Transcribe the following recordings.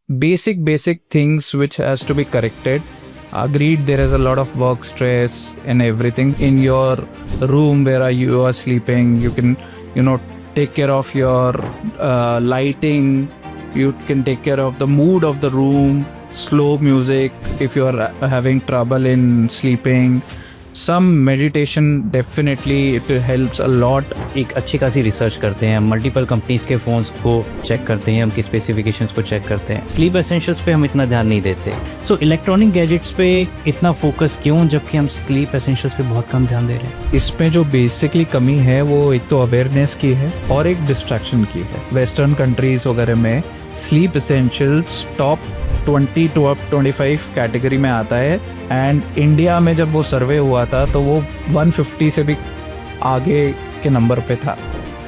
basic things which has to be corrected. Agreed, there is a lot of work stress and everything in your room where you are sleeping. You can, take care of your lighting. You can take care of the mood of the room, slow music if you are having trouble in sleeping. Some meditation, definitely it helps a lot. एक अच्छी खासी research करते हैं, multiple companies के phones को check करते हैं, उनकी स्पेसिफिकेशंस को चेक करते हैं. स्लीप एसेंशियल्स पे हम इतना ध्यान नहीं देते. सो इलेक्ट्रॉनिक गैजेट्स पे इतना फोकस क्यों, जबकि हम स्लीप एसेंशियल्स पे बहुत कम ध्यान दे रहे हैं? इसमें जो बेसिकली कमी है वो एक तो अवेयरनेस की है और एक डिस्ट्रैक्शन की है. वेस्टर्न कंट्रीज वगैरह में sleep essentials top 20 to 25 category में आता है. एंड इंडिया में जब वो सर्वे हुआ था तो वो 150 से भी आगे के नंबर पे था.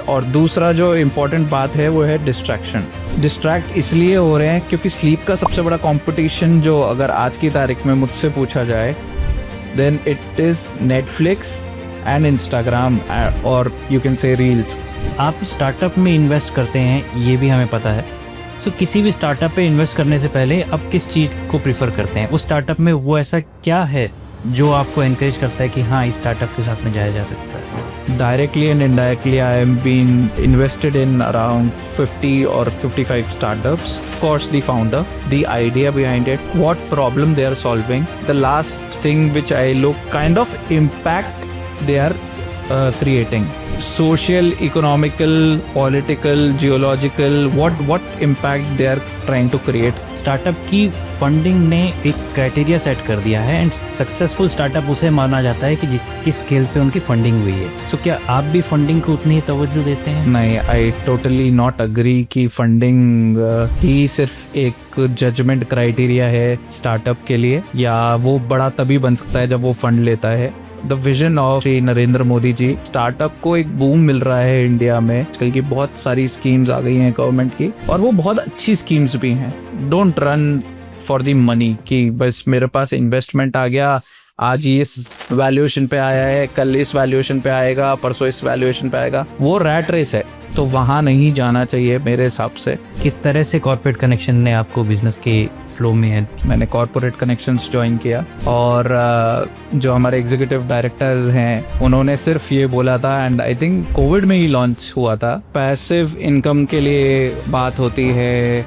और दूसरा जो इम्पोर्टेंट बात है वो है डिस्ट्रैक्शन. डिस्ट्रैक्ट इसलिए हो रहे हैं क्योंकि स्लीप का सबसे बड़ा कंपटीशन जो अगर आज की तारीख में मुझसे पूछा जाए then it is Netflix and Instagram और यू कैन से रील्स. आप स्टार्टअप में इन्वेस्ट करते हैं, ये भी हमें पता है. सो किसी भी स्टार्टअप पे इन्वेस्ट करने से पहले आप किस चीज़ को प्रीफर करते हैं? उस स्टार्टअप में वो ऐसा क्या है जो आपको एनकरेज करता है कि हाँ, इस स्टार्टअप के साथ में जाया जा सकता है? Directly and indirectly, I am being invested in around 50 or 55 startups. Of course, the founder, the idea behind it, what problem they are solving. The last thing which I look, kind of impact they are creating. Social, economical, political, geological, what impact they are trying to create. Startup की funding ने एक criteria set कर दिया है and successful startup उसे माना जाता है कि किस स्केल पे उनकी फंडिंग हुई है. सो क्या आप भी फंडिंग को उतनी ही तवज्जो देते हैं? नहीं, आई टोटली नॉट अग्री कि फंडिंग ही सिर्फ एक जजमेंट क्राइटेरिया है स्टार्टअप के लिए, या वो बड़ा तभी बन सकता है जब वो फंड लेता है. The vision of Shri Narendra Modi ji, startup को एक बूम मिल रहा है इंडिया में. आजकल की बहुत सारी स्कीम्स आ गई हैं गवर्नमेंट की और वो बहुत अच्छी स्कीम्स भी हैं. Don't run for the money कि बस मेरे पास इन्वेस्टमेंट आ गया, आज ये इस वैल्यूएशन पे आया है, कल इस वैल्यूएशन पे आएगा, परसों इस वैल्यूएशन पे आएगा. वो रैट रेस है, तो वहाँ नहीं जाना चाहिए मेरे हिसाब से. किस तरह से कॉर्पोरेट कनेक्शन ने आपको बिजनेस के फ्लो में हेल्प की? मैंने कॉर्पोरेट कनेक्शंस ज्वाइन किया और जो हमारे एग्जीक्यूटिव डायरेक्टर्स हैं उन्होंने सिर्फ ये बोला था, एंड आई थिंक कोविड में ही लॉन्च हुआ था, पैसिव इनकम के लिए बात होती है,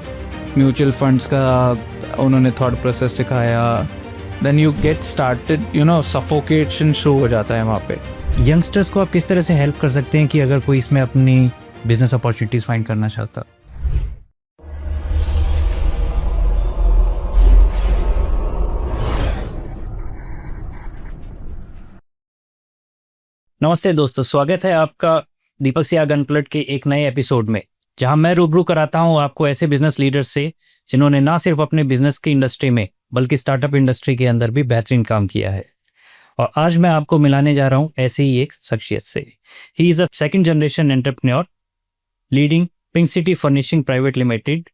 म्यूचुअल फंड्स का उन्होंने थॉट प्रोसेस सिखाया. Then you get started, suffocation शुरू हो जाता है वहाँ पे. यंगस्टर्स को आप किस तरह से हेल्प कर सकते हैं कि अगर कोई इसमें अपनी बिजनेस अपॉर्चुनिटीज फाइंड करना चाहता? नमस्ते दोस्तों, स्वागत है आपका दीपक सियाग अनप्लग्ड के एक नए एपिसोड में, जहां मैं रूबरू कराता हूं आपको ऐसे बिजनेस लीडर्स से जिन्होंने ना सिर्फ अपने बिजनेस की इंडस्ट्री में बल्कि स्टार्टअप इंडस्ट्री के अंदर भी बेहतरीन काम किया है. और आज मैं आपको मिलाने जा रहा हूं ऐसे ही एक शख्सियत से. He is a second generation entrepreneur leading pink city furnishing private limited,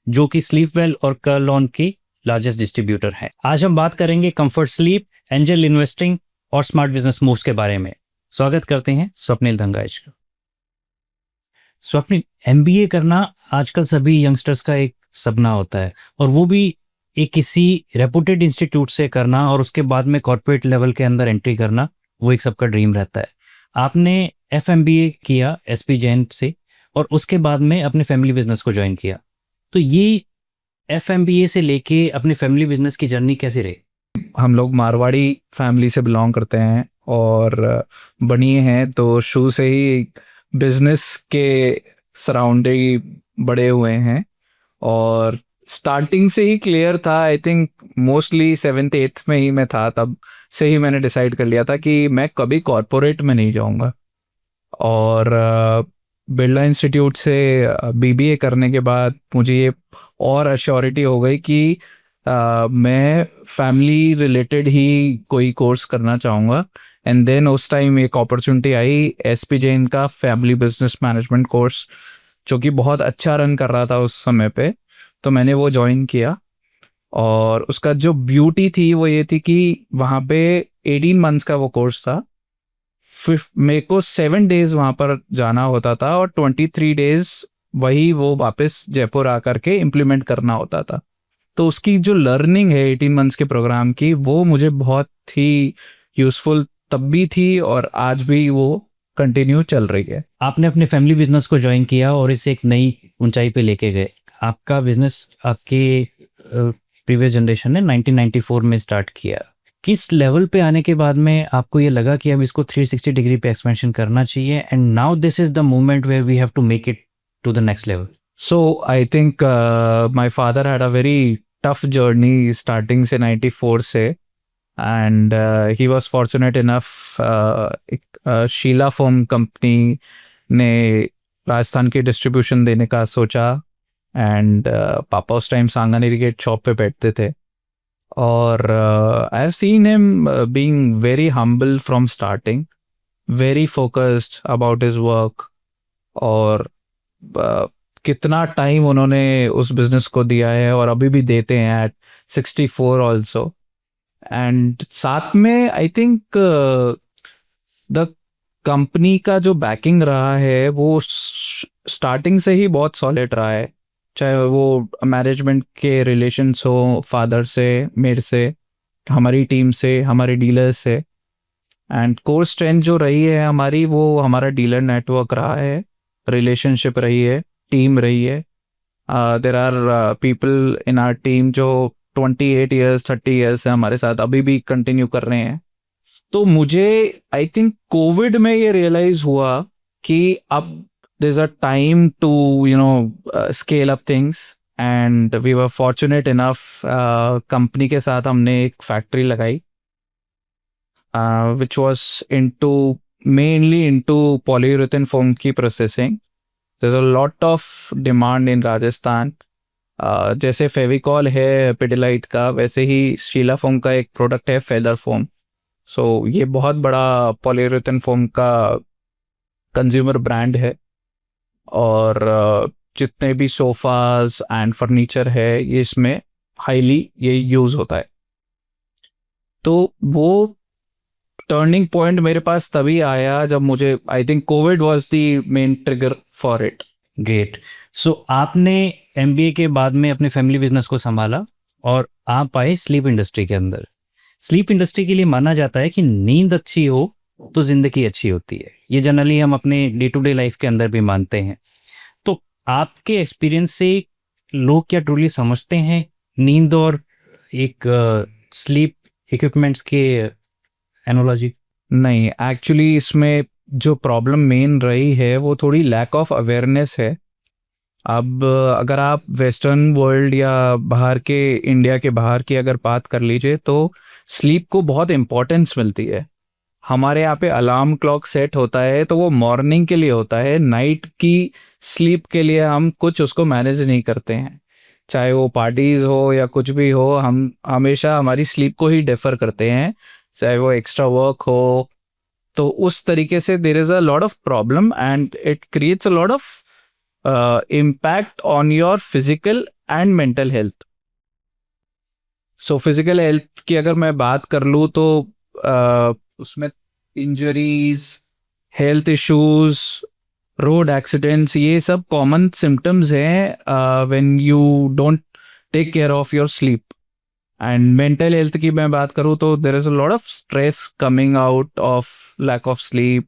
जो कि स्लीपवेल और कर्लऑन की लार्जेस्ट डिस्ट्रीब्यूटर है. आज हम बात करेंगे कंफर्ट स्लीप, एंजल इन्वेस्टिंग और स्मार्ट बिजनेस मूव्स के बारे में. स्वागत करते हैं स्वप्निल धंगाइच का. स्वप्निल, MBA करना आजकल सभी यंगस्टर्स का एक सपना होता है, और वो भी एक किसी रेपुटेड इंस्टीट्यूट से करना और उसके बाद में कॉर्पोरेट लेवल के अंदर एंट्री करना, वो एक सबका ड्रीम रहता है. आपने FMBA किया SP जैन से और उसके बाद में अपने फैमिली बिजनेस को ज्वाइन किया. तो ये FMBA से लेके अपने फैमिली बिजनेस की जर्नी कैसे रही? हम लोग मारवाड़ी फैमिली से बिलोंग करते हैं और बनिए हैं, तो शुरू से ही बिजनेस के सराउंडिंग बड़े हुए हैं और स्टार्टिंग से ही क्लियर था. I think mostly 7th 8th में ही मैं था, तब से ही मैंने डिसाइड कर लिया था कि मैं कभी कॉर्पोरेट में नहीं जाऊंगा. और बिरला इंस्टीट्यूट से BBA करने के बाद मुझे ये और अश्योरिटी हो गई कि मैं फैमिली रिलेटेड ही कोई कोर्स करना चाहूँगा. एंड देन उस टाइम एक अपॉर्चुनिटी आई SP जैन का फैमिली बिजनेस मैनेजमेंट कोर्स, जो कि बहुत अच्छा रन कर रहा था उस समय पे, तो मैंने वो ज्वाइन किया. और उसका जो ब्यूटी थी वो ये थी कि वहाँ पे 18 मंथ्स का वो कोर्स था. मेरे को 7 days वहाँ पर जाना होता था और 23 days वही वो वापस जयपुर आकर के इम्प्लीमेंट करना होता था. तो उसकी जो लर्निंग है 18 मंथ्स के प्रोग्राम की, वो मुझे बहुत ही यूज़फुल तब भी थी और आज भी वो कंटिन्यू चल रही है। आपने अपने फैमिली बिजनेस को ज्वाइन किया और इसे एक नई ऊंचाई पे लेके गए। आपका बिजनेस आपके प्रीवियस जनरेशन ने 1994 में स्टार्ट किया। किस लेवल पे आने के बाद में आपको ये लगा कि अब इसको 360 डिग्री पे एक्सपेंशन करना चाहिए and now this is the moment where we have to make it to the next level? So I think my father had a very tough journey starting से 94 से, and he was fortunate enough, Sheela Foam company ने राजस्थान की distribution देने का सोचा, and पापा उस time Sanganeri gate shop पे बैठते थे, और I have seen him being very humble from starting, very focused about his work, और कितना टाइम उन्होंने उस बिजनेस को दिया है और अभी भी देते हैं एट 64 ऑल्सो। एंड साथ में आई थिंक द कंपनी का जो बैकिंग रहा है वो स्टार्टिंग से ही बहुत सॉलिड रहा है, चाहे वो मैनेजमेंट के रिलेशंस हो, फादर से, मेरे से, हमारी टीम से, हमारे डीलर्स से। एंड कोर स्ट्रेंथ जो रही है हमारी, वो हमारा डीलर नेटवर्क रहा है, रिलेशनशिप रही है, टीम रही है। There are people in our team जो 28 ईयर्स 30 ईयर्स से हमारे साथ अभी भी कंटिन्यू कर रहे हैं। तो मुझे आई थिंक कोविड में ये रियलाइज हुआ कि अब there is a time to scale up things, and we were fortunate enough, company के साथ हमने एक फैक्ट्री लगाई which was mainly into polyurethane foam की processing. There's a lot of demand in Rajasthan. जैसे फेविकॉल है पिडिलाइट का, वैसे ही शीला फोम का एक प्रोडक्ट है फेदर फोम। सो ये बहुत बड़ा पॉलीयूरेथेन फोम का कंज्यूमर ब्रांड है, और जितने भी सोफाज एंड फर्नीचर है ये इसमें हाईली ये यूज़ होता है। तो वो टर्निंग पॉइंट मेरे पास तभी आया जब मुझे, I think COVID was the main trigger for it. Great. So आपने एमबीए के बाद में अपने फैमिली बिजनेस को संभाला और आप आए स्लीप इंडस्ट्री के अंदर। स्लीप इंडस्ट्री के लिए माना जाता है कि नींद अच्छी हो तो जिंदगी अच्छी होती है। ये जनरली हम अपने डे टू डे लाइफ के अंदर भी मानते हैं। तो आपके एक्सपीरियंस से लोग क्या ट्रूली समझते हैं नींद और एक स्लीप इक्विपमेंट्स के एनोलॉजी? नहीं, एक्चुअली इसमें जो प्रॉब्लम मेन रही है वो थोड़ी लैक ऑफ अवेयरनेस है। अब अगर आप वेस्टर्न वर्ल्ड या बाहर के, इंडिया के बाहर की अगर बात कर लीजिए, तो स्लीप को बहुत इम्पोर्टेंस मिलती है। हमारे यहाँ पे अलार्म क्लॉक सेट होता है तो वो मॉर्निंग के लिए होता है, नाइट की स्लीप के लिए हम कुछ उसको मैनेज नहीं करते हैं। चाहे वो पार्टीज हो या कुछ भी हो, हम हमेशा हमारी स्लीप को ही डिफर करते हैं, चाहे वो एक्स्ट्रा वर्क हो। तो उस तरीके से there is a lot of problem and it creates a lot of impact on your physical and mental health. So physical health की अगर मैं बात कर लूँ तो उसमें injuries, health issues, road accidents, ये सब कॉमन सिम्टम्स हैं when you don't take care of your sleep. And mental health की मैं बात करूँ तो there is a lot of stress coming out of lack of sleep,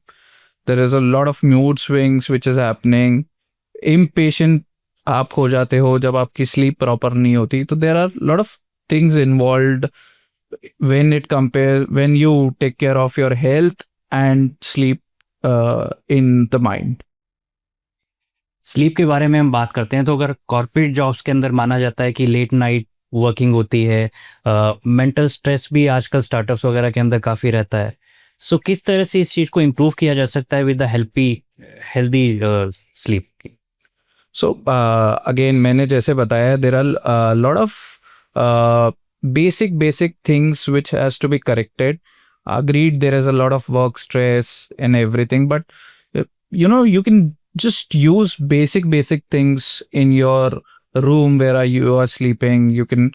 there is a lot of mood swings which is happening, impatient आप हो जाते हो जब आपकी स्लीप प्रॉपर नहीं होती। तो there are lot of things involved when you take care of your health and sleep in the mind. Sleep के बारे में हम बात करते हैं तो अगर कॉर्पोरेट जॉब्स के अंदर माना जाता है कि लेट नाइट वर्किंग होती है, मेंटल स्ट्रेस भी आजकल स्टार्टअप्स वगैरह के अंदर काफ़ी रहता है। सो किस तरह से इस चीज़ को इम्प्रूव किया जा सकता है with the healthy sleep? So again मैंने जैसे बताया, there are lot of basic things which has to be corrected. Agreed, there is a lot of work stress and everything, but you can just use basic things in your room where you are sleeping. You can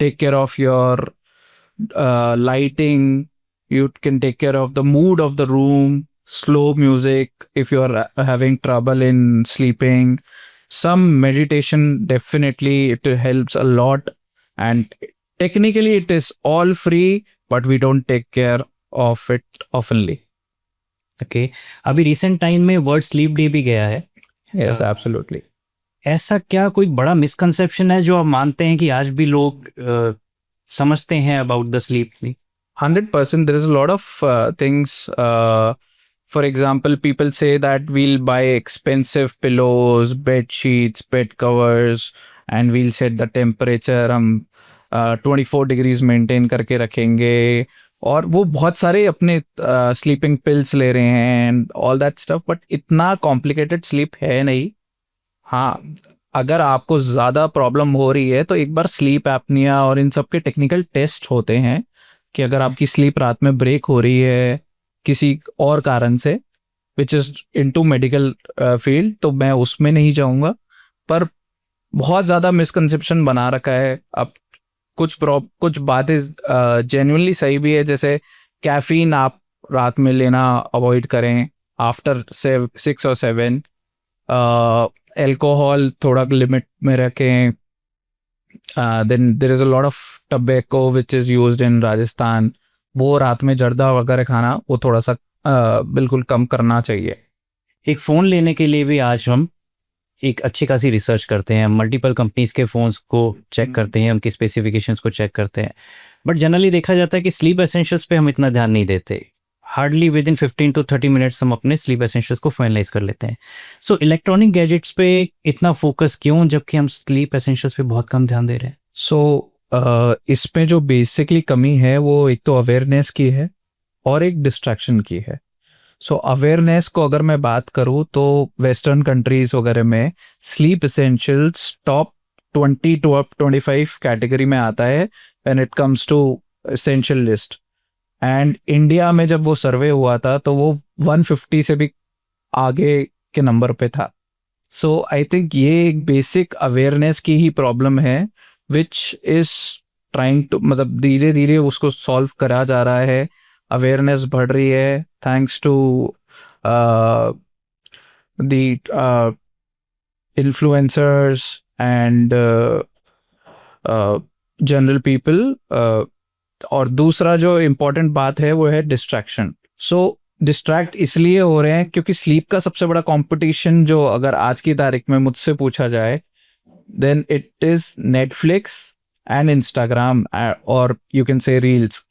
take care of your lighting, you can take care of the mood of the room, slow music if you are having trouble in sleeping, some meditation, definitely it helps a lot, and technically it is all free, but we don't take care of it oftenly. Okay अभी recent time में world sleep day भी गया है Yes, absolutely. ऐसा क्या कोई बड़ा misconception है जो आप मानते हैं कि आज भी लोग समझते हैं about the sleep? 100%. There is a lot of things. For example, people say that we'll buy expensive pillows, bed sheets, bed covers, and we'll set the temperature. हम 24 डिग्रीज मेंटेन करके रखेंगे, और वो बहुत सारे अपने स्लीपिंग पिल्स ले रहे हैं and all that stuff, but इतना कॉम्प्लिकेटेड स्लीप है नहीं. हाँ, अगर आपको ज़्यादा प्रॉब्लम हो रही है तो एक बार स्लीप एपनिया और इन सब के टेक्निकल टेस्ट होते हैं कि अगर आपकी स्लीप रात में ब्रेक हो रही है किसी और कारण से, which is into medical field, तो मैं उसमें नहीं जाऊंगा. पर बहुत ज़्यादा मिसकंसेप्शन बना रखा है. अब कुछ बातें जेन्युइनली सही भी है, जैसे कैफीन आप रात में लेना अवॉइड करें आफ्टर 6 और 7. अल्कोहल थोड़ा लिमिट में रखें. Then there is a lot of tobacco which is used in Rajasthan. वो रात में जर्दा वगैरह खाना वो थोड़ा सा बिल्कुल कम करना चाहिए. एक फ़ोन लेने के लिए भी आज हम एक अच्छी खासी रिसर्च करते हैं, मल्टीपल कंपनीज के फ़ोन्स को चेक करते हैं, उनकी स्पेसिफिकेशंस को चेक करते हैं, बट जनरली देखा जाता है कि स्लीप एसेंशियल्स पे हम इतना ध्यान नहीं देते. Hardly with in 15 to 30 minutes हम अपने स्लीप एसेंशियल्स को फाइनलाइज कर लेते हैं. सो इलेक्ट्रॉनिक गैजेट्स पे इतना फोकस क्यों, जबकि हम स्लीप एसेंशियल्स पे बहुत कम ध्यान दे रहे हैं? सो इसमें जो बेसिकली कमी है वो एक तो अवेयरनेस की है और एक डिस्ट्रैक्शन की है. सो अवेयरनेस को अगर मैं बात करूँ तो वेस्टर्न कंट्रीज वगैरह में sleep essentials top 20 to 25 category में आता है when it comes to essential list. And India में जब वो सर्वे हुआ था तो वो 150 से भी आगे के नंबर पे था. सो आई थिंक ये एक बेसिक अवेयरनेस की ही प्रॉब्लम है विच इज ट्राइंग टू, मतलब धीरे धीरे उसको सॉल्व करा जा रहा है. अवेयरनेस बढ़ रही है thanks to the influencers and general people. और दूसरा जो इम्पोर्टेंट बात है वो है डिस्ट्रैक्शन. सो डिस्ट्रैक्ट इसलिए हो रहे हैं क्योंकि स्लीप का सबसे बड़ा कंपटीशन जो अगर आज की तारीख में मुझसे पूछा जाए then it is Netflix and Instagram और यू कैन से रील्स.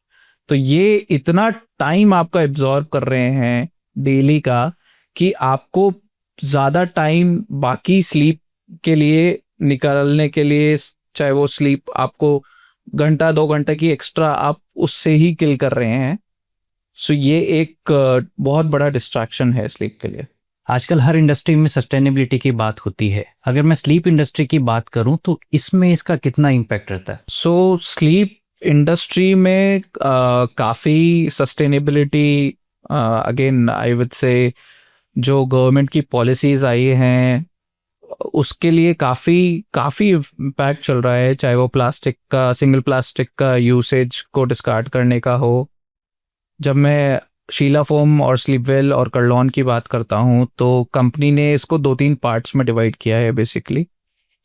तो ये इतना टाइम आपका एब्जॉर्ब कर रहे हैं डेली का कि आपको ज़्यादा टाइम बाकी स्लीप के लिए निकालने के लिए, चाहे वो स्लीप आपको घंटा 2 घंटे की एक्स्ट्रा आप उससे ही किल कर रहे हैं. सो ये एक बहुत बड़ा डिस्ट्रैक्शन है स्लीप के लिए. आजकल हर इंडस्ट्री में सस्टेनेबिलिटी की बात होती है. अगर मैं स्लीप इंडस्ट्री की बात करूं तो इसमें इसका कितना इम्पैक्ट रहता है? सो स्लीप इंडस्ट्री में काफ़ी sustainability, again I would say जो गवर्नमेंट की पॉलिसीज़ आई हैं उसके लिए काफ़ी इम्पैक्ट चल रहा है. चाहे वो प्लास्टिक का, सिंगल प्लास्टिक का यूसेज को डिस्कार्ड करने का हो. जब मैं शीला फोम और स्लीपवेल और कर्लॉन की बात करता हूँ तो कंपनी ने इसको 2-3 पार्ट्स में डिवाइड किया है बेसिकली.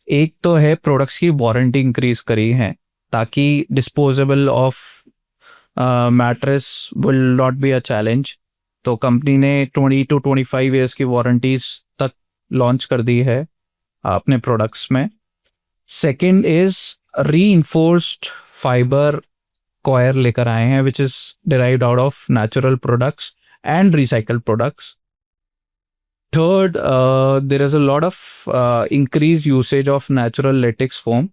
एक तो है प्रोडक्ट्स की वारंटी इंक्रीज करी है ताकि disposable of mattress will not be a challenge. तो कंपनी ने 20 to 25 ईयर्स की वारंटीज तक लॉन्च कर दी है अपने प्रोडक्ट्स में. Second is reinforced fibre coir लेकर आए हैं which is derived out of natural products and recycled products. Third, there is a lot of increase usage of natural latex foam.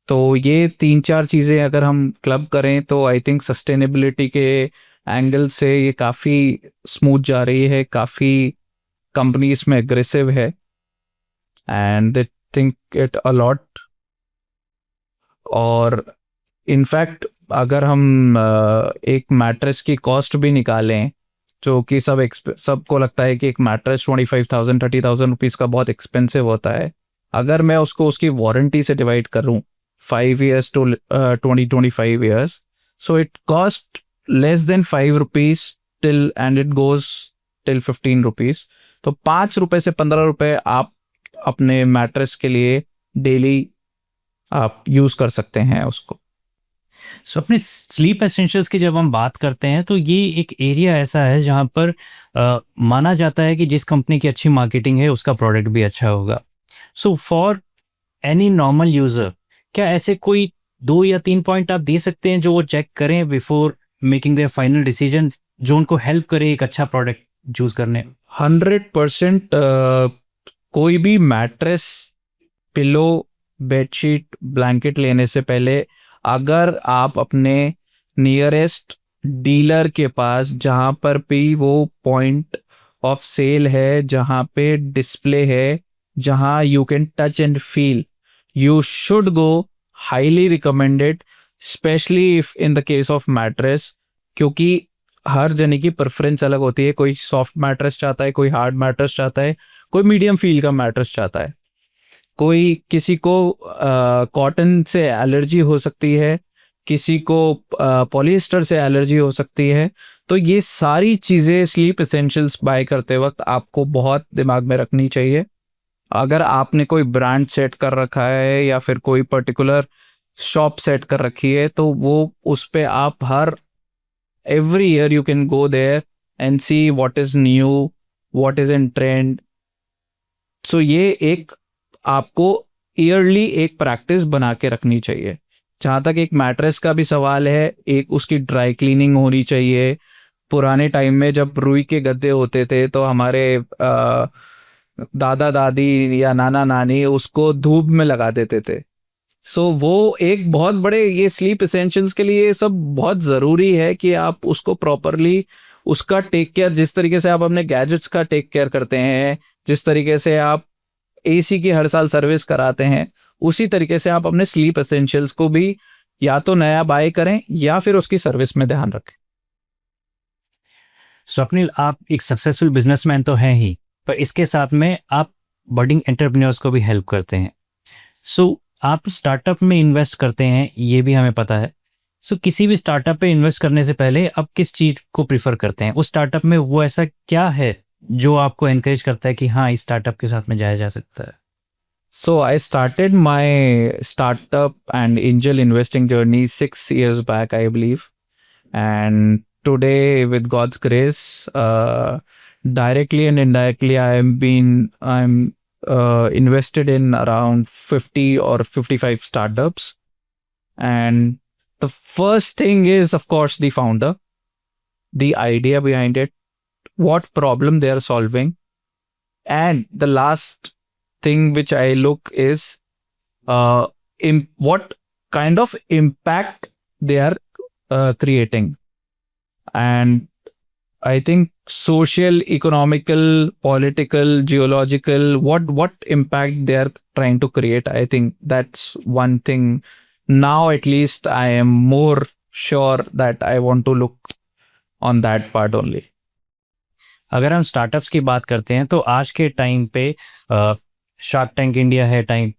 तो ये 3-4 चीज़ें अगर हम क्लब करें तो आई थिंक सस्टेनेबिलिटी के एंगल से ये काफ़ी स्मूथ जा रही है. काफ़ी कंपनी इसमें एग्रेसिव है and they think it a lot. और इनफैक्ट अगर हम एक मैट्रेस की कॉस्ट भी निकालें, जो कि सबको लगता है कि एक मैट्रेस 25,000 30,000 रुपीज़ का बहुत एक्सपेंसिव होता है, अगर मैं उसको उसकी वारंटी से डिवाइड करूं 5 years to 20-25 years, so it cost less than 5 rupees and it goes till 15 rupees. तो 5 रुपए से 15 रुपए आप अपने मैट्रेस के लिए डेली आप यूज़ कर सकते हैं उसको। सो अपने स्लीप एसेंशियल्स की जब हम बात करते हैं तो ये एक एरिया ऐसा है जहाँ पर माना जाता है कि जिस कंपनी की अच्छी मार्केटिंग है उसका प्रोडक्ट भी अच्छा होगा। So for any normal user, क्या ऐसे कोई 2 या 3 पॉइंट आप दे सकते हैं जो वो चेक करें before making their final decision, जो उनको हेल्प करे एक अच्छा प्रोडक्ट चूज करने? 100% कोई भी मैट्रेस, पिलो, बेडशीट, ब्लैंकेट लेने से पहले अगर आप अपने नियरेस्ट डीलर के पास, जहाँ पर भी वो पॉइंट ऑफ सेल है, जहाँ पे डिस्प्ले है, जहाँ you can touch and feel, you should go, highly recommended, specially if in the case of mattress, क्योंकि हर जने की प्रेफरेंस अलग होती है। कोई सॉफ्ट मैट्रेस चाहता है, कोई हार्ड मैट्रेस चाहता है, कोई मीडियम फील का मैट्रेस चाहता है, कोई किसी को कॉटन से एलर्जी हो सकती है, किसी को पॉलिएस्टर से एलर्जी हो सकती है। तो ये सारी चीज़ें स्लीप एसेंशियल्स बाय करते वक्त आपको बहुत दिमाग में रखनी चाहिए। अगर आपने कोई ब्रांड सेट कर रखा है या फिर कोई पर्टिकुलर शॉप सेट कर रखी है, तो वो उस पे आप हर every year you can go there and see what is new, what is in trend. So ये एक आपको ईयरली एक प्रैक्टिस बना के रखनी चाहिए। जहाँ तक एक मैट्रेस का भी सवाल है, एक उसकी ड्राई क्लीनिंग होनी चाहिए। पुराने टाइम में जब रुई के गद्दे होते थे तो हमारे दादा दादी या नाना नानी उसको धूप में लगा देते थे। सो वो एक बहुत बड़े, ये स्लीप एसेंशियल्स के लिए ये सब बहुत ज़रूरी है कि आप उसको प्रॉपरली उसका टेक केयर, जिस तरीके से आप अपने गैजेट्स का टेक केयर करते हैं, जिस तरीके से आप एसी की हर साल सर्विस कराते हैं, उसी तरीके से आप अपने स्लीप एसेंशियल्स को भी या तो नया बाय करें या फिर उसकी सर्विस में ध्यान रखें। स्वप्निल, आप एक सक्सेसफुल बिजनेसमैन तो हैं ही, पर इसके साथ में आप बडिंग एंटरप्रेन्योर्स को भी हेल्प करते हैं। सो आप स्टार्टअप में इन्वेस्ट करते हैं, ये भी हमें पता है। सो किसी भी स्टार्टअप पे इन्वेस्ट करने से पहले आप किस चीज़ को प्रीफर करते हैं? उस स्टार्टअप में वो ऐसा क्या है जो आपको एनकरेज करता है कि हाँ, इस स्टार्टअप के साथ में जाया जा सकता है? So I started my startup and angel investing journey 6 years back, I believe. And today, with God's grace, directly and indirectly, I'm invested in around 50 or 55 startups. And the first thing is, of course, the founder, the idea behind it, what problem they are solving. And the last thing which I look is what kind of impact they are creating. And I think social, economical, political, geological, what impact they are trying to create. I think that's one thing. Now at least I am more sure that I want to look on that part only. अगर हम startups की बात करते हैं तो आज के time पे शार्क टैंक इंडिया है, टाइम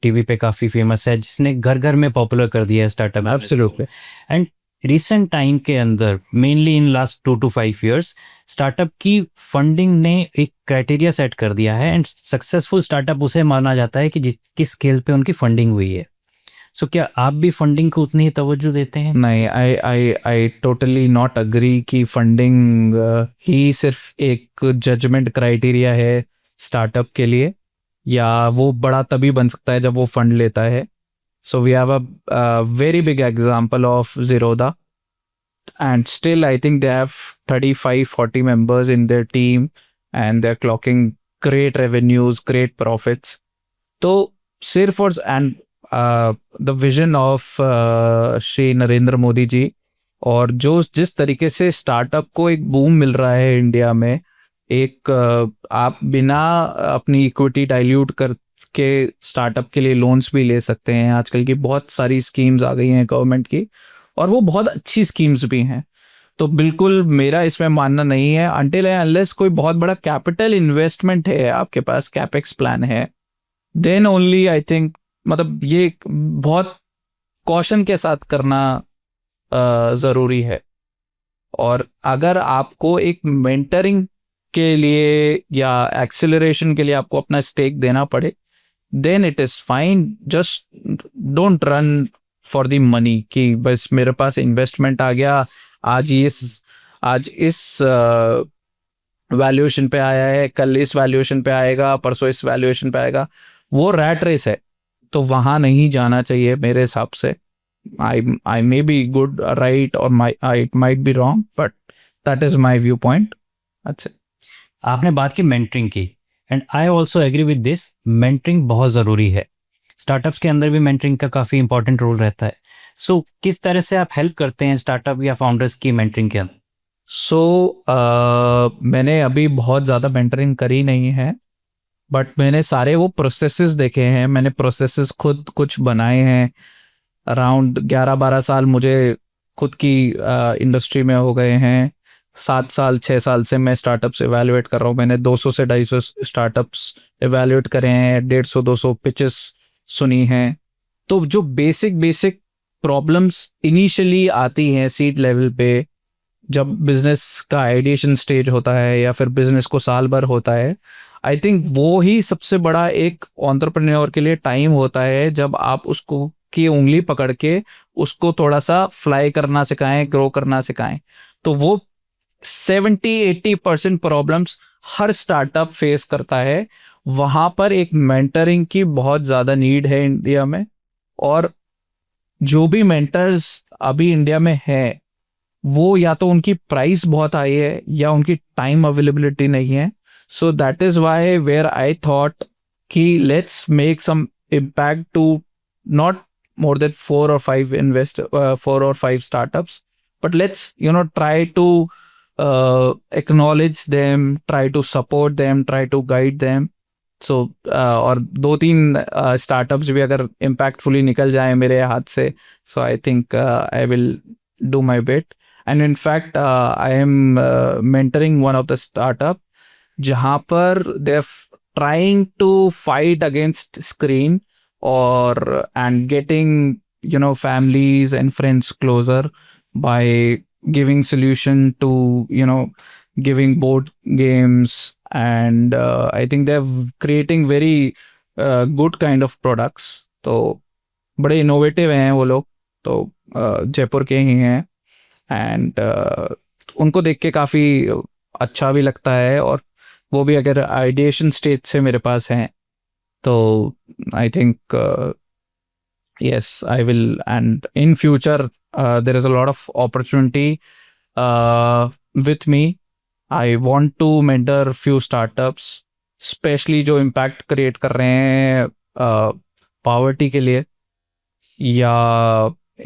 टीवी पे काफ़ी फेमस है, जिसने घर घर में पॉपुलर कर दिया है startup. Absolutely. And recent time के अंदर, mainly in last 2 to 5 years, startup की फंडिंग ने एक क्राइटेरिया सेट कर दिया है एंड सक्सेसफुल स्टार्टअप उसे माना जाता है कि किस स्केल पे उनकी फंडिंग हुई है। सो क्या आप भी फंडिंग को उतनी ही तवज्जो देते हैं? नहीं, आई टोटली नॉट अग्री कि फंडिंग ही सिर्फ एक जजमेंट क्राइटेरिया है स्टार्टअप के लिए, या वो बड़ा तभी बन सकता है जब वो फंड लेता है। So we have a very big example of Zerodha, and still I think they have 35-40 members in their team and they're clocking great revenues, great profits. तो सिर्फ और and the vision of Shri Narendra Modi ji, और जो जिस तरीके से स्टार्टअप को एक बूम मिल रहा है इंडिया में, एक आप बिना अपनी इक्विटी डाइल्यूट करके स्टार्टअप के लिए लोन्स भी ले सकते हैं। आजकल की बहुत सारी स्कीम्स आ गई हैं गवर्नमेंट की, और वो बहुत अच्छी स्कीम्स भी हैं। तो बिल्कुल मेरा इसमें मानना नहीं है, अनटिल एंड अनलेस कोई बहुत बड़ा कैपिटल इन्वेस्टमेंट है, आपके पास कैपेक्स प्लान है, देन ओनली आई थिंक, मतलब ये बहुत कॉशन के साथ करना ज़रूरी है। और अगर आपको एक मेंटरिंग के लिए या एक्सेलरेशन के लिए आपको अपना स्टेक देना पड़े, then it is fine. Just don't run for the money कि बस मेरे पास इन्वेस्टमेंट आ गया, आज इस वैल्यूएशन पे आया है, कल इस वैल्यूएशन पे आएगा, परसों इस वैल्यूएशन पे आएगा. वो रैट रेस है, तो वहाँ नहीं जाना चाहिए मेरे हिसाब से. I may be good, right, or I might be wrong, but that is my viewpoint. अच्छा. आपने बात की मेंटरिंग की, and I also agree with this. Mentoring बहुत ज़रूरी है. स्टार्टअप्स के अंदर भी मेंटरिंग का काफ़ी इंपॉर्टेंट रोल रहता है. सो किस तरह से आप हेल्प करते हैं स्टार्टअप या फाउंडर्स की मेंटरिंग के अंदर? मैंने अभी बहुत ज़्यादा मेंटरिंग करी नहीं है, बट मैंने सारे वो प्रोसेसेस देखे हैं. मैंने प्रोसेसेस खुद कुछ बनाए हैं. अराउंड 11-12 साल मुझे खुद की इंडस्ट्री में हो गए हैं. 6 साल से मैं स्टार्टअप्स एवेलुएट कर रहा हूँ. मैंने 200 से 250 स्टार्टअप्स एवेलुएट करे हैं, 150-200 पिचेस सुनी हैं. तो जो बेसिक प्रॉब्लम्स इनिशियली आती हैं सीड लेवल पे, जब बिजनेस का आइडिएशन स्टेज होता है या फिर बिजनेस को साल भर होता है, आई थिंक वो ही सबसे बड़ा एक एंटरप्रेन्योर के लिए टाइम होता है, जब आप उसको की उंगली पकड़ के उसको थोड़ा सा फ्लाई करना सिखाएं, ग्रो करना सिखाएं. तो वो 70-80% प्रॉब्लम्स हर स्टार्टअप फेस करता है. वहाँ पर एक मेंटरिंग की बहुत ज़्यादा नीड है इंडिया में. और जो भी मेंटर्स अभी इंडिया में है, वो या तो उनकी प्राइस बहुत हाई है या उनकी टाइम अवेलेबिलिटी नहीं है. So that is why where I thought कि let's make some impact to not more than 4 or 5 startups, but let's try to acknowledge them, try to support them, try to guide them. So और 2-3 startups भी अगर impactfully निकल जाए मेरे हाथ से, so I think I will do my bit. And in fact I am mentoring one of the startup जहाँ पर they're trying to fight against screen and getting families and friends closer by giving solution to giving board games. And I think they're creating very good kind of products. तो बड़े innovative हैं वो लोग. तो जयपुर के ही हैं. एंड उनको देख के काफ़ी अच्छा भी लगता है. और वो भी अगर आइडिएशन स्टेज से मेरे पास हैं, तो I think yes, I will. And in future there is a lot of opportunity with me. I want to mentor few startups, especially जो impact create कर रहे हैं poverty के लिए, या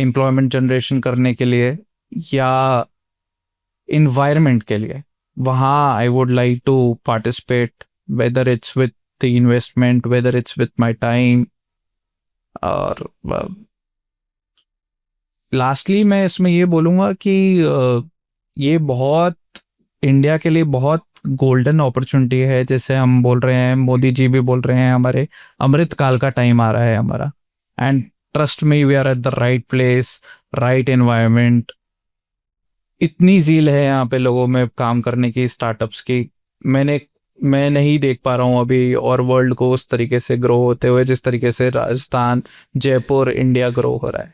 employment generation करने के लिए, या environment के लिए. वहाँ I would like to participate, whether it's with the investment, whether it's with my time. और लास्टली मैं इसमें ये बोलूँगा कि ये बहुत इंडिया के लिए बहुत गोल्डन अपॉर्चुनिटी है. जैसे हम बोल रहे हैं, मोदी जी भी बोल रहे हैं, हमारे अमृत काल का टाइम आ रहा है हमारा. And trust me, we are at the right place, right environment. इतनी ज़ील है यहाँ पे लोगों में काम करने की, स्टार्टअप्स की. मैं नहीं देख पा रहा हूँ अभी और वर्ल्ड को उस तरीके से ग्रो होते हुए जिस तरीके से राजस्थान, जयपुर, इंडिया ग्रो हो रहा है.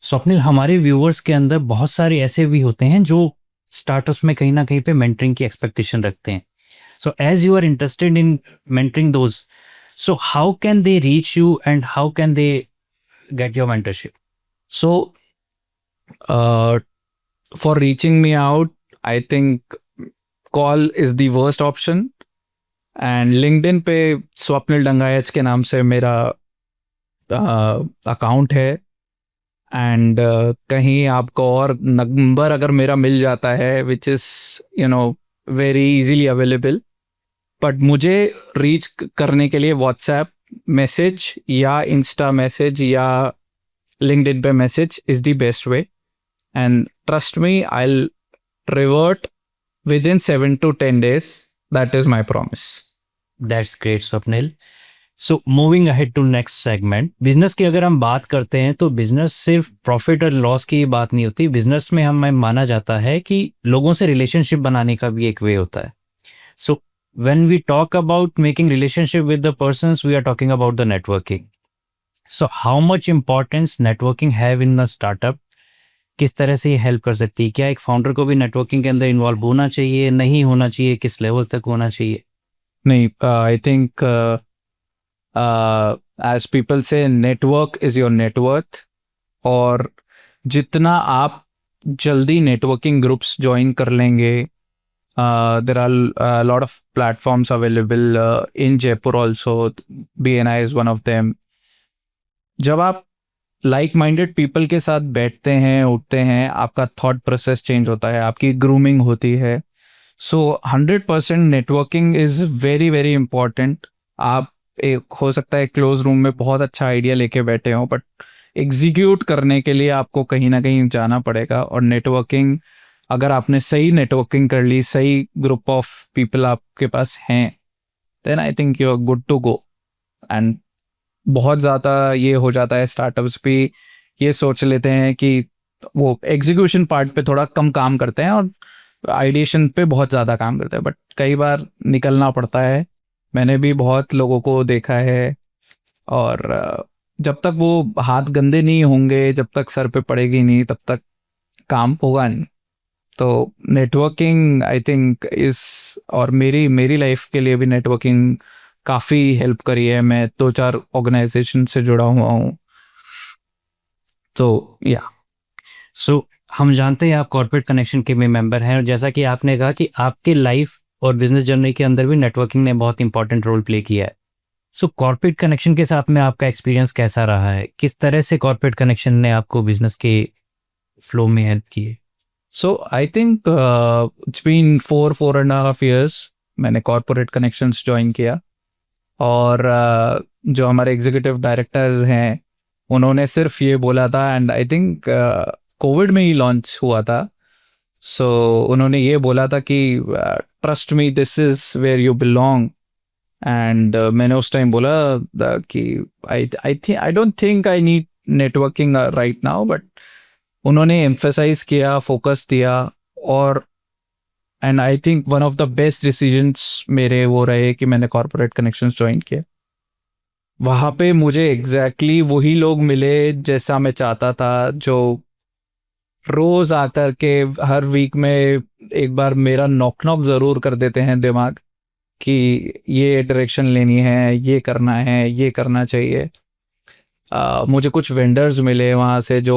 स्वप्निल, हमारे व्यूवर्स के अंदर बहुत सारे ऐसे भी होते हैं जो स्टार्टअप्स में कहीं ना कहीं पे मेंटरिंग की एक्सपेक्टेशन रखते हैं. So as you are interested in mentoring those, so how can they reach you and how can they get your mentorship? So for reaching me out, I think call is the worst option. And LinkedIn पे स्वप्निल डंगायच के नाम से मेरा account है. And कहीं आपको और number अगर मेरा मिल जाता है, which is very easily available. But मुझे रीच करने के लिए व्हाट्सएप मैसेज या इंस्टा मैसेज या लिंक्डइन पे message is the best way. And trust me, I will revert within 7 to 10 days. That is my promise. That's great, Swapnil. So moving ahead to next segment, business की अगर हम बात करते हैं तो business सिर्फ प्रॉफिट और लॉस की बात नहीं होती। बिजनेस में हमें माना जाता है कि लोगों से रिलेशनशिप बनाने का भी एक वे होता है। So when we talk about making relationship with the persons, we are talking about the networking. So how much importance networking have in the startup? किस तरह से ये हेल्प कर सकती है? क्या एक फाउंडर को भी नेटवर्किंग के अंदर इन्वॉल्व होना चाहिए, नहीं होना चाहिए, किस लेवल तक होना चाहिए? नहीं, I think as people say network is your net worth. और जितना आप जल्दी नेटवर्किंग ग्रुप्स ज्वाइन कर लेंगे, there are lot of platforms available in Jaipur also, BNI is one of them. जब आप लाइक माइंडेड पीपल के साथ बैठते हैं, उठते हैं, आपका थॉट प्रोसेस चेंज होता है, आपकी ग्रूमिंग होती है। सो 100% networking is very very important. आप एक हो सकता है क्लोज रूम में बहुत अच्छा आइडिया लेके बैठे हो, बट एग्जीक्यूट करने के लिए आपको कहीं ना कहीं जाना पड़ेगा। और नेटवर्किंग, अगर आपने सही नेटवर्किंग कर ली, सही ग्रुप ऑफ पीपल आपके पास हैं, then I think you are good to go. And बहुत ज़्यादा ये हो जाता है, स्टार्टअप्स भी ये सोच लेते हैं कि वो एग्जीक्यूशन पार्ट पे थोड़ा कम काम करते हैं और आइडिएशन पे बहुत ज़्यादा काम करते हैं, बट कई बार निकलना पड़ता है। मैंने भी बहुत लोगों को देखा है। और जब तक वो हाथ गंदे नहीं होंगे, जब तक सर पे पड़ेगी नहीं, तब तक काम होगा नहीं। तो नेटवर्किंग आई थिंक इस, और मेरी लाइफ के लिए भी नेटवर्किंग काफ़ी हेल्प करी है। मैं 2-4 ऑर्गेनाइजेशन से जुड़ा हुआ हूँ। तो या सो हम जानते हैं आप कॉर्पोरेट कनेक्शन के भी मेंबर हैं, और जैसा कि आपने कहा कि आपके लाइफ और बिजनेस जर्नी के अंदर भी नेटवर्किंग ने बहुत इंपॉर्टेंट रोल प्ले किया है। सो कॉर्पोरेट कनेक्शन के साथ में आपका एक्सपीरियंस कैसा रहा है? किस तरह से कॉर्पोरेट कनेक्शन ने आपको बिजनेस के फ्लो में हेल्प की है? So I think it's been 4.5 years मैंने कॉर्पोरेट कनेक्शंस ज्वाइन किया। और जो हमारे एग्जीक्यूटिव डायरेक्टर्स हैं, उन्होंने सिर्फ ये बोला था, एंड आई थिंक कोविड में ही लॉन्च हुआ था। सो उन्होंने ये बोला था कि trust me, this is where you belong. And मैंने उस टाइम बोला कि I don't think I need networking right now, but उन्होंने एम्फेसाइज किया, फोकस दिया। और and I think one of the best decisions मेरे वो रहे कि मैंने कॉर्पोरेट कनेक्शंस ज्वाइन किए। वहाँ पे मुझे एग्जैक्टली वही लोग मिले जैसा मैं चाहता था, जो रोज आकर के हर वीक में एक बार मेरा नॉक नॉक ज़रूर कर देते हैं दिमाग कि ये डायरेक्शन लेनी है, ये करना है, ये करना चाहिए। मुझे कुछ वेंडर्स मिले वहाँ से जो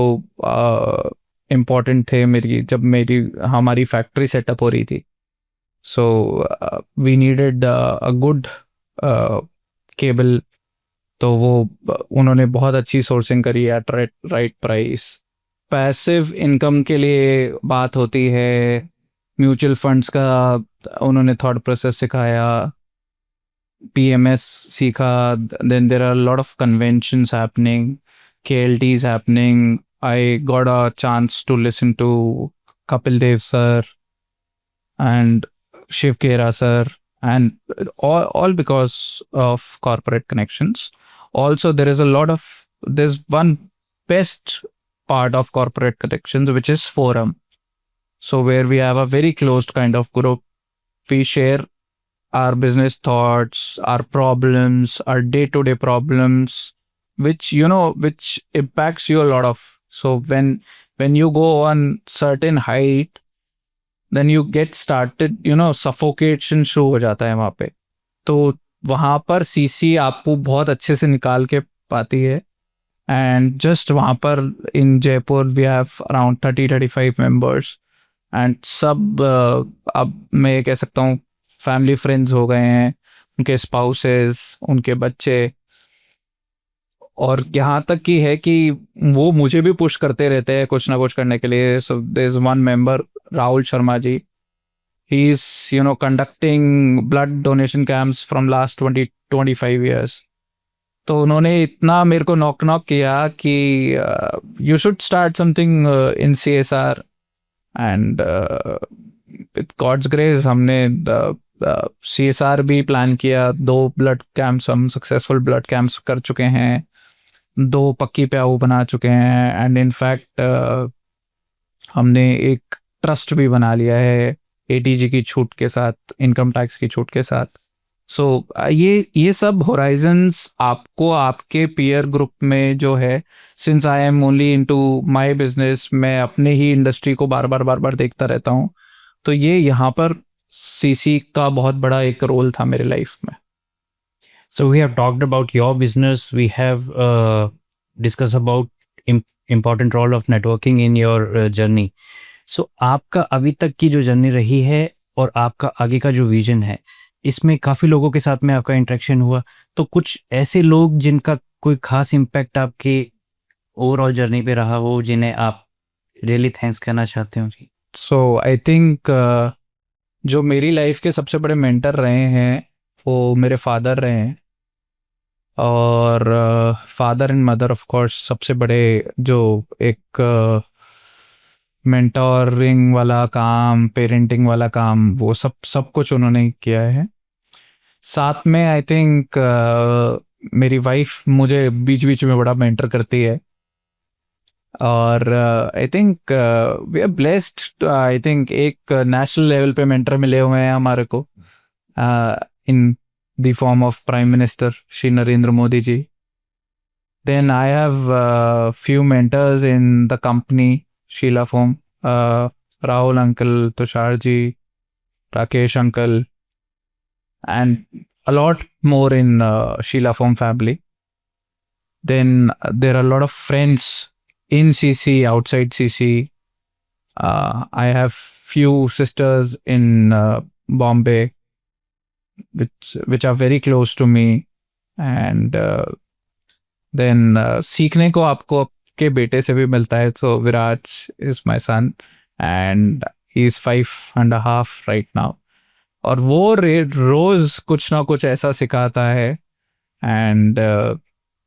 इम्पॉर्टेंट थे मेरी हमारी फैक्ट्री सेटअप हो रही थी। So we needed a good cable. तो वो उन्होंने बहुत अच्छी सोर्सिंग करी at right price. Passive income के लिए बात होती है, म्यूचुअल फंड्स का उन्होंने थॉट प्रोसेस सिखाया, PMS सीखा। Then there are lot of conventions happening, KLTs happening. I got a chance to listen to Kapil Dev sir and Shiv Khera sir, and all because of corporate connections. Also, there's one best part of corporate connections, which is forum. So where we have a very closed kind of group, we share our business thoughts, our problems, our day-to-day problems, which impacts you a lot of. So when you go on certain height, then you get started, suffocation शुरू हो जाता है वहाँ पे। तो वहाँ पर CC आपको बहुत अच्छे से निकाल के पाती है। एंड जस्ट वहाँ पर in Jaipur we have around 30-35 members. And सब अब मैं ये कह सकता हूँ फैमिली फ्रेंड्स हो गए हैं, उनके स्पाउसेस, उनके बच्चे। और यहाँ तक की है कि वो मुझे भी पुश करते रहते हैं कुछ ना कुछ करने के लिए। So there is one member, Rahul Sharma ji, he is conducting blood donation camps from last 20-25 years। तो उन्होंने इतना मेरे को नॉक किया कि you should start something in CSR। And with God's grace हमने CSR भी प्लान किया, 2 ब्लड कैंप्स हम सक्सेसफुल ब्लड कैंप्स कर चुके हैं, 2 पक्की प्याऊ बना चुके हैं, एंड इनफैक्ट हमने एक ट्रस्ट भी बना लिया है ATG की छूट के साथ, इनकम टैक्स की छूट के साथ। सो ये सब होराइजन्स आपको आपके पीयर ग्रुप में जो है, since I am only into my business, मैं अपने ही इंडस्ट्री को बार बार देखता रहता हूँ, तो ये यहाँ पर CC का बहुत बड़ा एक रोल था मेरे लाइफ में। So we have talked about your business. We have discussed about important role of networking in your journey. So आपका अभी तक की जो जर्नी रही है और आपका आगे का जो विजन है, इसमें काफ़ी लोगों के साथ में आपका इंटरेक्शन हुआ, तो कुछ ऐसे लोग जिनका कोई खास इम्पैक्ट आपके ओवरऑल जर्नी पे रहा हो, जिन्हें आप रियली थैंक्स करना चाहते हो जी? सो आई थिंक जो मेरी लाइफ के सबसे बड़े मेंटर रहे हैं वो मेरे फादर रहे हैं, और father and mother of course सबसे बड़े जो एक मेंटोरिंग वाला काम, पेरेंटिंग वाला काम, वो सब कुछ उन्होंने किया है। साथ में आई थिंक मेरी वाइफ मुझे बीच बीच में बड़ा मेंटर करती है, और I think we are blessed. I think एक नेशनल लेवल पे मेंटर मिले हुए हैं हमारे को, in the form of prime minister Shri Narendra Modi ji. Then I have few mentors in the company, Sheila Foam, Rahul uncle, Tushar ji, Rakesh uncle, and a lot more in Sheila Foam family. Then there are a lot of friends in CC, outside CC. I have few sisters in Bombay, which are very close to me, and then सीखने को आपको आपके बेटे से भी मिलता है। So Viraj is my son and he is 5.5 right now, और वो रोज कुछ ना कुछ ऐसा सिखाता है, एंड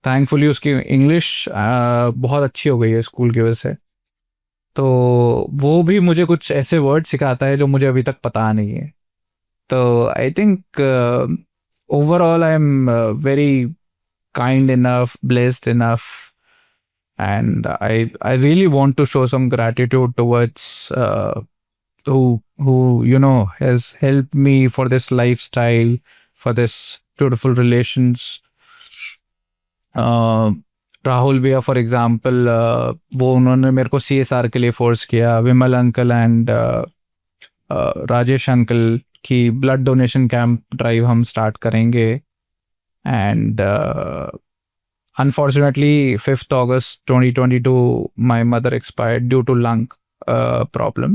थैंकफुली उसकी इंग्लिश बहुत अच्छी हो गई है स्कूल की वजह से, तो वो भी मुझे कुछ ऐसे वर्ड सिखाता है जो मुझे अभी तक पता नहीं है। तो I think overall I am very kind enough, blessed enough, and I really want to show some gratitude towards who has helped me for this lifestyle, for this beautiful relations. Rahul भैया फॉर एग्जाम्पल, वो उन्होंने मेरे को CSR के लिए force किया, विमल uncle and Rajesh uncle की blood donation camp drive हम स्टार्ट करेंगे, and unfortunately 5th August 2022 my mother expired due to lung problem,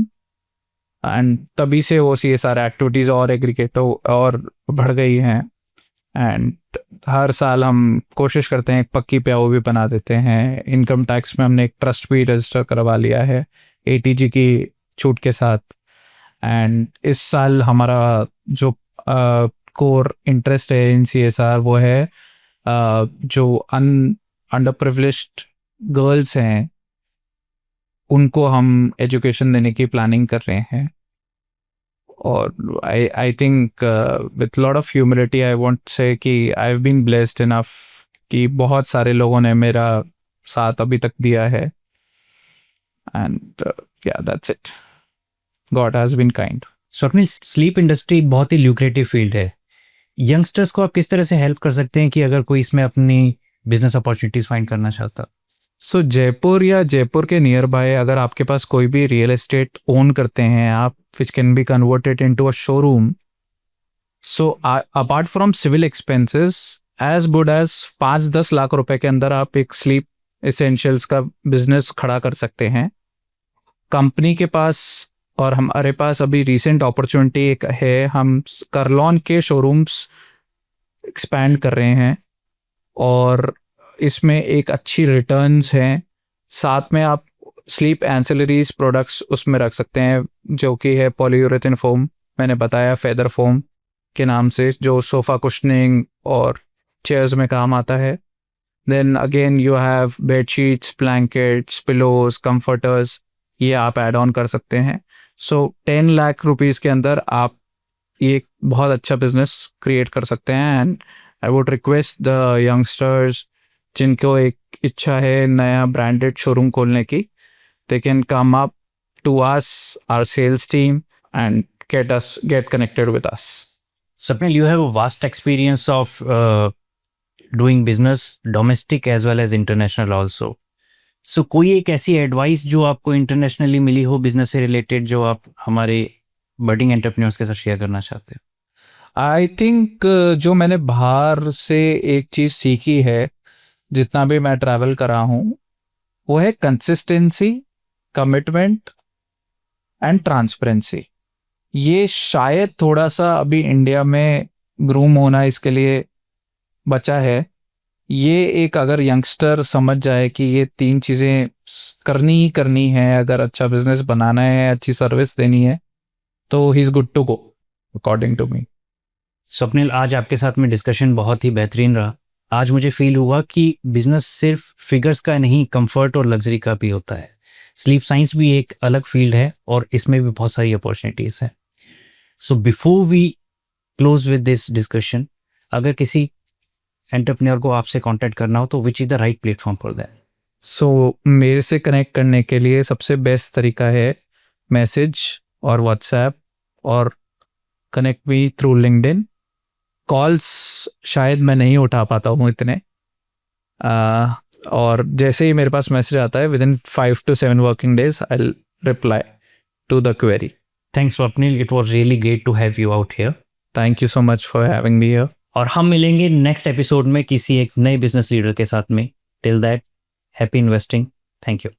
and तभी से वो CSR एक्टिविटीज़ और एग्रीगेट और बढ़ गई हैं, एंड हर साल हम कोशिश करते हैं एक पक्की प्याऊ भी बना देते हैं। इनकम टैक्स में हमने एक ट्रस्ट भी रजिस्टर करवा लिया है ATG की छूट के साथ, एंड इस साल हमारा जो कोर इंटरेस्ट है इन CSR वो है जो अंडर प्रिविलेज्ड गर्ल्स हैं उनको हम एजुकेशन देने की प्लानिंग कर रहे हैं। और I think with lot of humility I want say कि I have been blessed enough कि बहुत सारे लोगों ने मेरा साथ अभी तक दिया है, एंड या that's it, God has been kind. Swapnil, sleep industry एक बहुत ही ल्यूक्रेटिव फील्ड है। यंगस्टर्स को आप किस तरह से हेल्प कर सकते हैं कि अगर कोई इसमें अपनी बिजनेस अपॉर्चुनिटीज फाइंड करना चाहता? सो जयपुर या जयपुर के नियर बाय अगर आपके पास कोई भी रियल एस्टेट ओन करते हैं आप, which can be converted into a showroom, so apart from civil expenses as good as 5-10 lakh रुपए के अंदर आप एक स्लीप एसेंशियल्स का बिजनेस खड़ा कर सकते हैं। कंपनी के पास और हमारे पास अभी रिसेंट अपॉर्चुनिटी एक है, हम करलॉन के शोरूम्स एक्सपैंड कर रहे हैं और इसमें एक अच्छी रिटर्न्स हैं। साथ में आप स्लीप एंसिलरीज प्रोडक्ट्स उसमें रख सकते हैं जो कि है पॉलीयूरेथेन फोम, मैंने बताया फेदर फोम के नाम से, जो सोफ़ा कुशनिंग और चेयर्स में काम आता है। Then again you have bedsheets, blankets, pillows, comforters, ये आप ऐड ऑन कर सकते हैं। सो 10 लाख रुपीज़ के अंदर आप ये एक बहुत अच्छा बिजनेस क्रिएट कर सकते हैं। And I would request the youngsters जिनको एक इच्छा है नया ब्रांडेड शोरूम खोलने की, they can come up to us, our sales team, and get connected with us. Swapnil, you have a vast experience of doing business domestic as well as international also. So कोई एक ऐसी advice जो आपको internationally मिली हो business से related जो आप हमारे बडिंग एंटरप्रेन्योर्स के साथ शेयर करना चाहते हो? आई थिंक जो मैंने बाहर से एक चीज़ सीखी है जितना भी मैं ट्रैवल करा हूँ, वो है कंसिस्टेंसी, कमिटमेंट एंड ट्रांसपेरेंसी। ये शायद थोड़ा सा अभी इंडिया में ग्रूम होना इसके लिए बचा है। ये एक अगर यंगस्टर समझ जाए कि ये 3 चीज़ें करनी ही करनी है, अगर अच्छा बिजनेस बनाना है, अच्छी सर्विस देनी है, तो he is good to go according to me. Swapnil, आज आपके साथ में डिस्कशन बहुत ही बेहतरीन रहा। आज मुझे फील हुआ कि बिजनेस सिर्फ फिगर्स का नहीं, कंफर्ट और लग्जरी का भी होता है। स्लीप साइंस भी एक अलग फील्ड है और इसमें भी बहुत सारी अपॉर्चुनिटीज़ हैं। So before we close with this discussion, अगर किसी एंटरप्रेन्योर को आपसे कांटेक्ट करना हो तो which is the right platform for that? So मेरे से कनेक्ट करने के लिए सबसे बेस्ट तरीका है मैसेज और व्हाट्सएप, और connect me through LinkedIn. Calls शायद मैं नहीं उठा पाता हूँ इतने, और जैसे ही मेरे पास मैसेज आता है within 5 to 7 working days I will reply to the query. Thanks Swapnil, it was really great to have you out here. Thank you so much for having me here. और हम मिलेंगे नेक्स्ट एपिसोड में किसी एक नए business leader के साथ में। Till that, happy investing. Thank you.